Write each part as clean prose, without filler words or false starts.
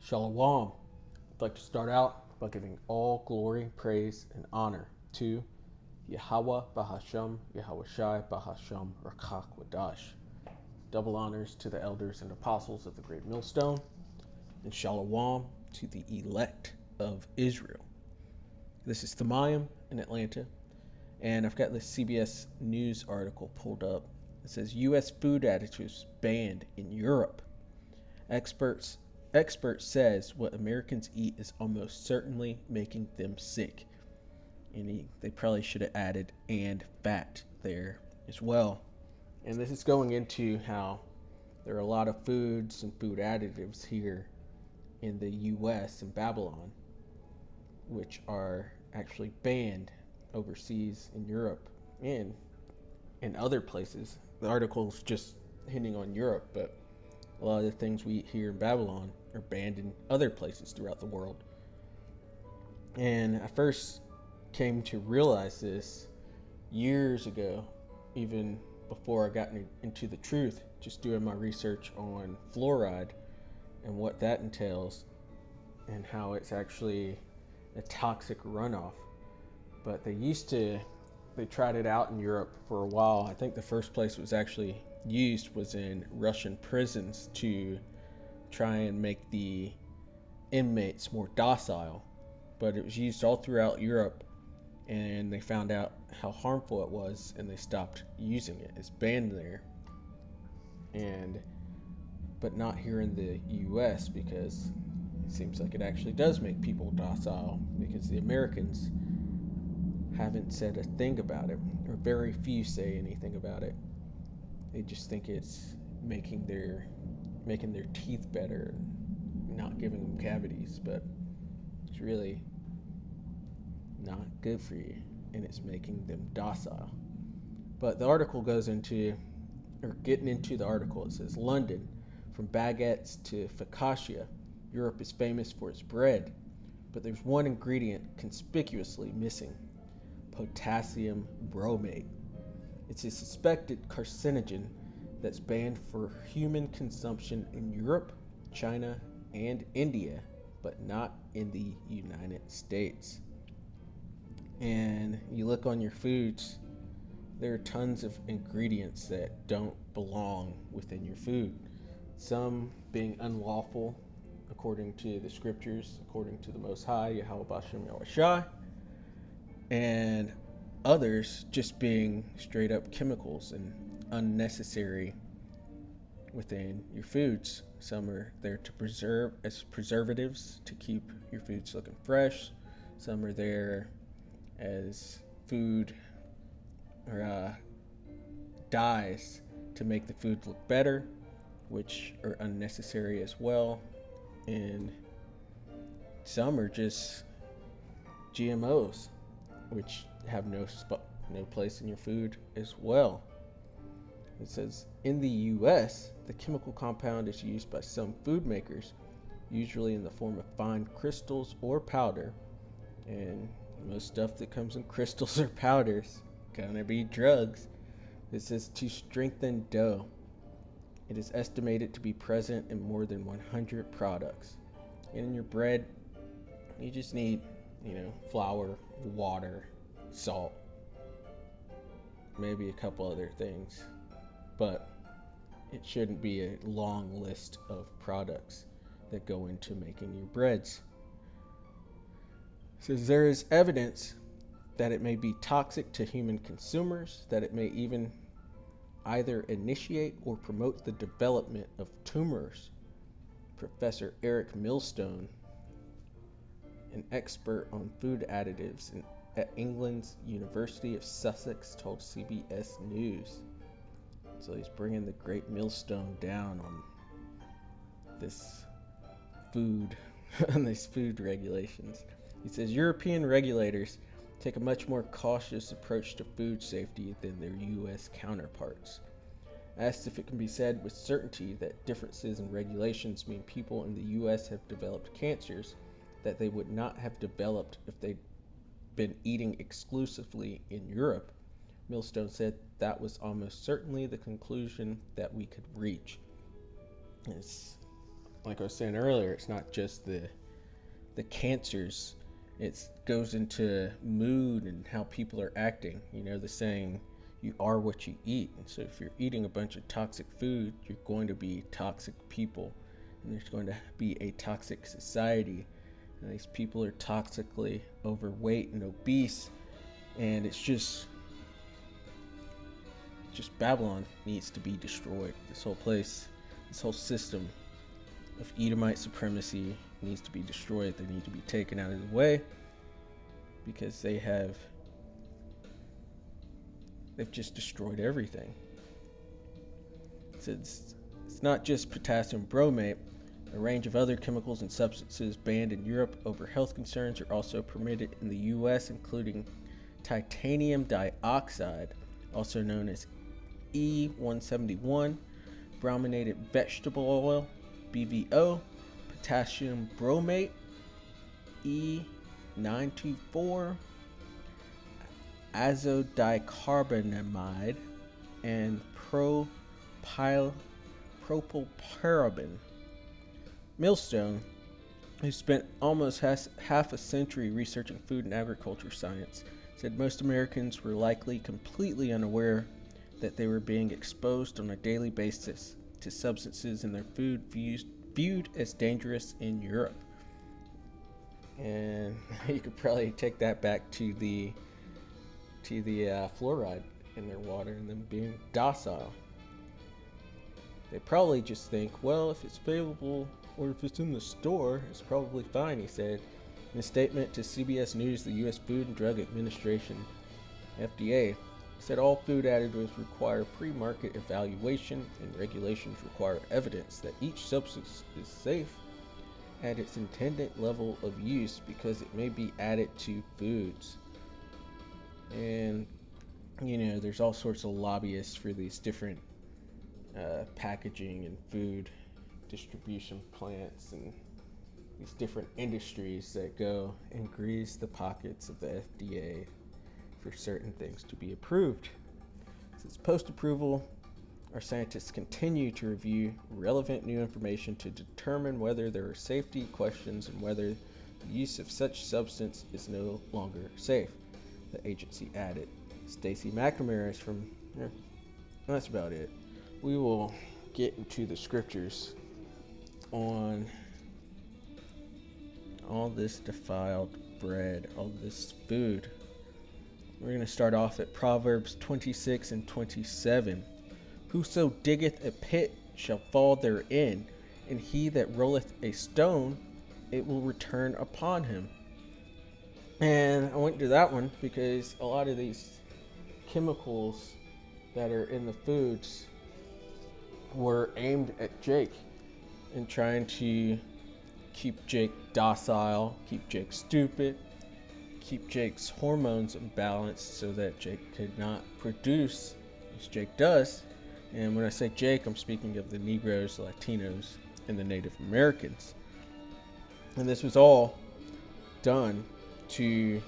Shalom. I'd like to start out by giving all glory, praise, and honor to Yahweh Bahasham, Yahweh Shai Bahasham, Rakach Wadash. Double honors to the elders and apostles of the Great Millstone, and Shalom to the elect of Israel. This is Thamayim in Atlanta, and I've got this CBS News article pulled up. It says U.S. food additives banned in Europe. Expert says what Americans eat is almost certainly making them sick. And they probably should have added and fat there as well. And this is going into how there are a lot of foods and food additives here in the U.S. and Babylon, which are actually banned overseas in Europe and in other places. The article's just hinting on Europe, but a lot of the things we eat here in Babylon are banned in other places throughout the world. And I first came to realize this years ago, even before I got into the truth, just doing my research on fluoride and what that entails and how it's actually a toxic runoff. But they tried it out in Europe for a while. I think the first place it was actually used was in Russian prisons to try and make the inmates more docile, but it was used all throughout Europe, and they found out how harmful it was and they stopped using it. It's banned there, but not here in the US, because it seems like it actually does make people docile, because the Americans haven't said a thing about it, or very few say anything about it. They just think it's making their teeth better and not giving them cavities, but it's really not good for you, and it's making them docile. But the article goes into, or getting into the article, it says London, from baguettes to focaccia, Europe is famous for its bread, but there's one ingredient conspicuously missing: potassium bromate. It's a suspected carcinogen that's banned for human consumption in Europe, China, and India, but not in the United States. And you look on your foods, there are tons of ingredients that don't belong within your food. Some being unlawful according to the scriptures, according to the Most High, Yahweh Bashem Yahweh Shai, and others just being straight up chemicals and unnecessary within your foods. Some are there to preserve as preservatives to keep your foods looking fresh. Some are there as food or dyes to make the food look better, which are unnecessary as well. And some are just GMOs, which have no place in your food as well. It says in the US, the chemical compound is used by some food makers, usually in the form of fine crystals or powder, and most stuff that comes in crystals or powders gonna be drugs. It says to strengthen dough. It is estimated to be present in more than 100 products. And in your bread, you just need, flour, water, salt, maybe a couple other things, but it shouldn't be a long list of products that go into making your breads. It says there is evidence that it may be toxic to human consumers, that it may even either initiate or promote the development of tumors. Professor Eric Millstone, an expert on food additives at England's University of Sussex, told CBS News. So he's bringing the great millstone down on this food, on these food regulations. He says European regulators take a much more cautious approach to food safety than their U.S. counterparts. Asked if it can be said with certainty that differences in regulations mean people in the U.S. have developed cancers that they would not have developed if they'd been eating exclusively in Europe, Millstone said that was almost certainly the conclusion that we could reach. It's like I was saying earlier, it's not just the cancers. It goes into mood and how people are acting. You know, the saying, you are what you eat. And so if you're eating a bunch of toxic food, you're going to be toxic people. And there's going to be a toxic society. And these people are toxically overweight and obese. And it's just Babylon needs to be destroyed. This whole place, this whole system of Edomite supremacy needs to be destroyed. They need to be taken out of the way because they've just destroyed everything. It's not just potassium bromate. A range of other chemicals and substances banned in Europe over health concerns are also permitted in the US, including titanium dioxide, also known as E171, brominated vegetable oil, BVO, potassium bromate, E924, azodicarbonamide, and propylparaben. Millstone, who spent almost half a century researching food and agriculture science, said most Americans were likely completely unaware that they were being exposed on a daily basis to substances in their food viewed as dangerous in Europe. And you could probably take that back to the fluoride in their water and them being docile. They probably just think, well, if it's available or if it's in the store, it's probably fine, he said. In a statement to CBS News, the U.S. Food and Drug Administration, FDA, said all food additives require pre-market evaluation and regulations require evidence that each substance is safe at its intended level of use because it may be added to foods. And, you know, there's all sorts of lobbyists for these different packaging and food distribution plants and these different industries that go and grease the pockets of the FDA for certain things to be approved. Since post-approval, our scientists continue to review relevant new information to determine whether there are safety questions and whether the use of such substance is no longer safe, the agency added. Stacy McNamara is from... that's about it. We will get into the scriptures on all this defiled bread, all this food. We're going to start off at Proverbs 26 and 27. Whoso diggeth a pit shall fall therein, and he that rolleth a stone, it will return upon him. And I went to that one because a lot of these chemicals that are in the foods were aimed at Jake and trying to keep Jake docile, keep Jake stupid, keep Jake's hormones imbalanced so that Jake could not produce as Jake does. And when I say Jake, I'm speaking of the Negroes, Latinos, and the Native Americans. And this was all done to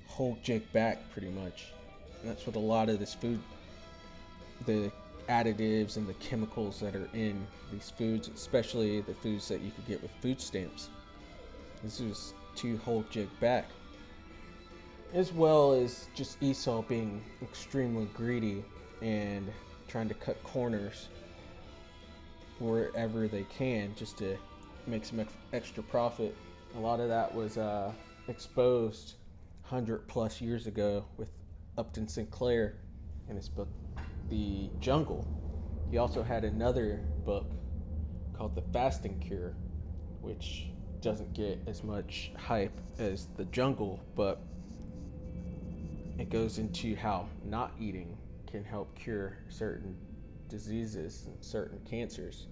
hold Jake back pretty much. And that's what a lot of this food, the additives and the chemicals that are in these foods, especially the foods that you could get with food stamps. This was to hold Jake back. As well as just Esau being extremely greedy and trying to cut corners wherever they can just to make some extra profit. A lot of that was exposed 100 plus years ago with Upton Sinclair in his book The Jungle. He also had another book called The Fasting Cure, which doesn't get as much hype as The Jungle, but it goes into how not eating can help cure certain diseases and certain cancers.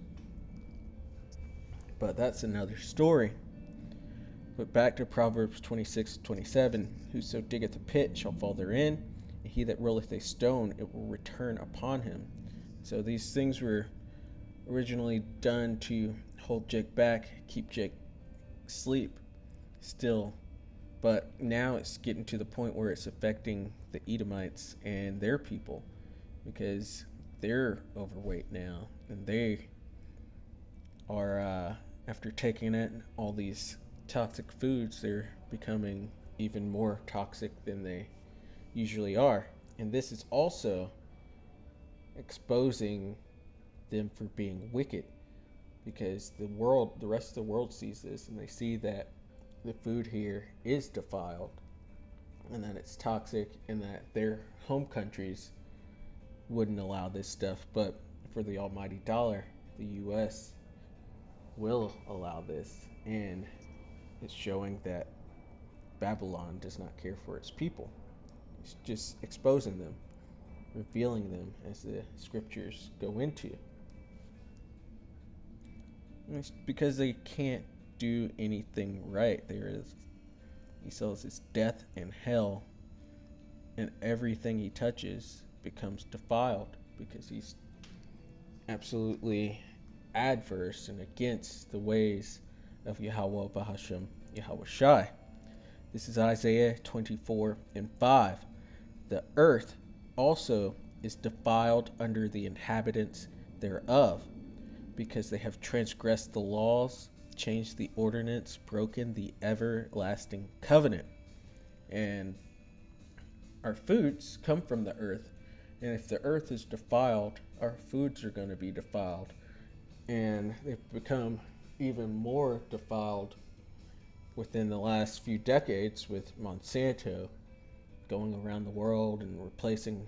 But that's another story. But back to Proverbs 26:27. Whoso diggeth a pit shall fall therein, and he that rolleth a stone, it will return upon him. So these things were originally done to hold Jake back, keep Jake asleep still. But now it's getting to the point where it's affecting the Edomites and their people because they're overweight now and they are, after taking in all these toxic foods, they're becoming even more toxic than they usually are. And this is also exposing them for being wicked, because the rest of the world sees this and they see that the food here is defiled and that it's toxic and that their home countries wouldn't allow this stuff. But for the almighty dollar, the US will allow this, and it's showing that Babylon does not care for its people. It's just exposing them, revealing them as the scriptures go into. And it's because they can't do anything right. He sells his death and hell, and everything he touches becomes defiled because he's absolutely adverse and against the ways of Yahweh Bahashem Yahweh Shai. This is Isaiah 24:5. The earth also is defiled under the inhabitants thereof, because they have transgressed the laws, changed the ordinance, broken the everlasting covenant. And our foods come from the earth, and if the earth is defiled, our foods are going to be defiled. And they've become even more defiled within the last few decades, with Monsanto going around the world and replacing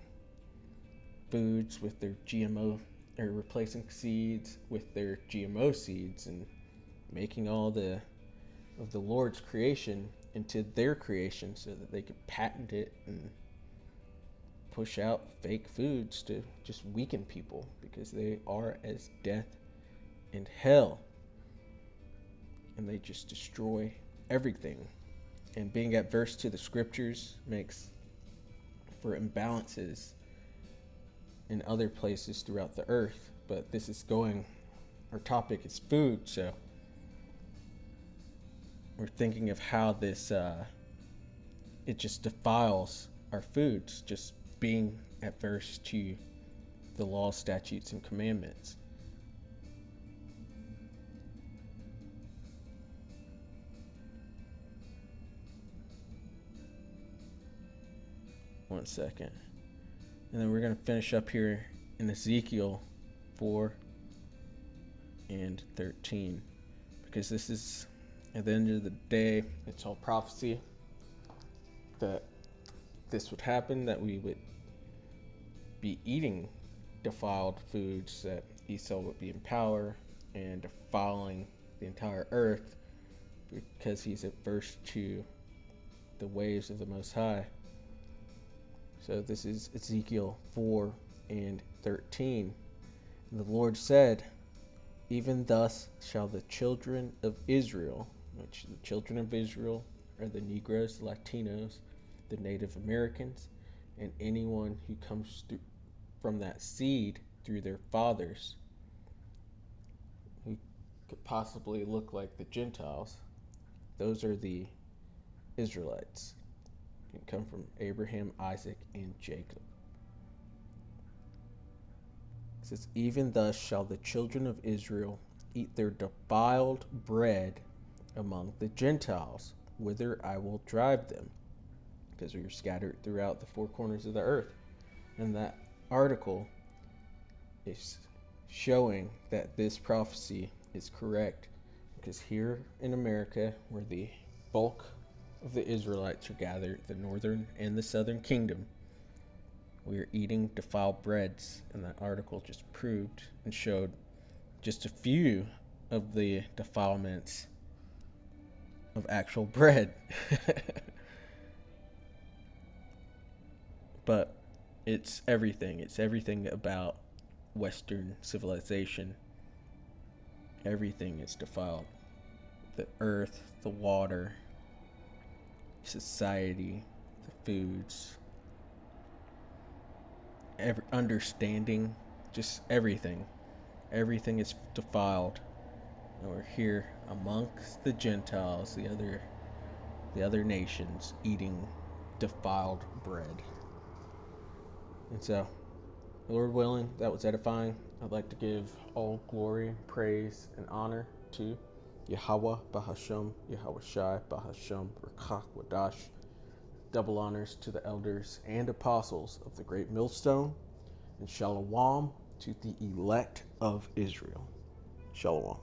foods with their GMO, or replacing seeds with their GMO seeds, and making all of the Lord's creation into their creation so that they could patent it and push out fake foods to just weaken people, because they are as death and hell, and they just destroy everything. And being adverse to the scriptures makes for imbalances in other places throughout the earth. But this is our topic is food, so we're thinking of how this it just defiles our foods, just being adverse to the law, statutes, and commandments. One second. And then we're going to finish up here in Ezekiel 4:13, because this is, at the end of the day, it's all prophecy that this would happen, that we would be eating defiled foods, that Esau would be in power and defiling the entire earth because he's adverse to the ways of the Most High. So this is Ezekiel 4:13. And the Lord said, even thus shall the children of Israel, which the children of Israel are the Negroes, the Latinos, the Native Americans, and anyone who comes from that seed through their fathers, who could possibly look like the Gentiles. Those are the Israelites. Can come from Abraham, Isaac, and Jacob. It says, even thus shall the children of Israel eat their defiled bread among the Gentiles, whither I will drive them, because we are scattered throughout the four corners of the earth. And that article is showing that this prophecy is correct, because here in America, where the bulk of the Israelites are gathered, the northern and the southern kingdom, we are eating defiled breads. And that article just proved and showed just a few of the defilements of actual bread. But it's everything about Western civilization. Everything is defiled. The earth, the water, society, the foods, understanding, just everything. Everything is defiled. And we're here amongst the Gentiles, the other nations, eating defiled bread. And so, Lord willing, that was edifying. I'd like to give all glory, praise, and honor to Yahweh Bahasham, Yahweh Shai Bahasham, Rakach Wadash. Double honors to the elders and apostles of the Great Millstone, and Shalom to the elect of Israel. Shalom.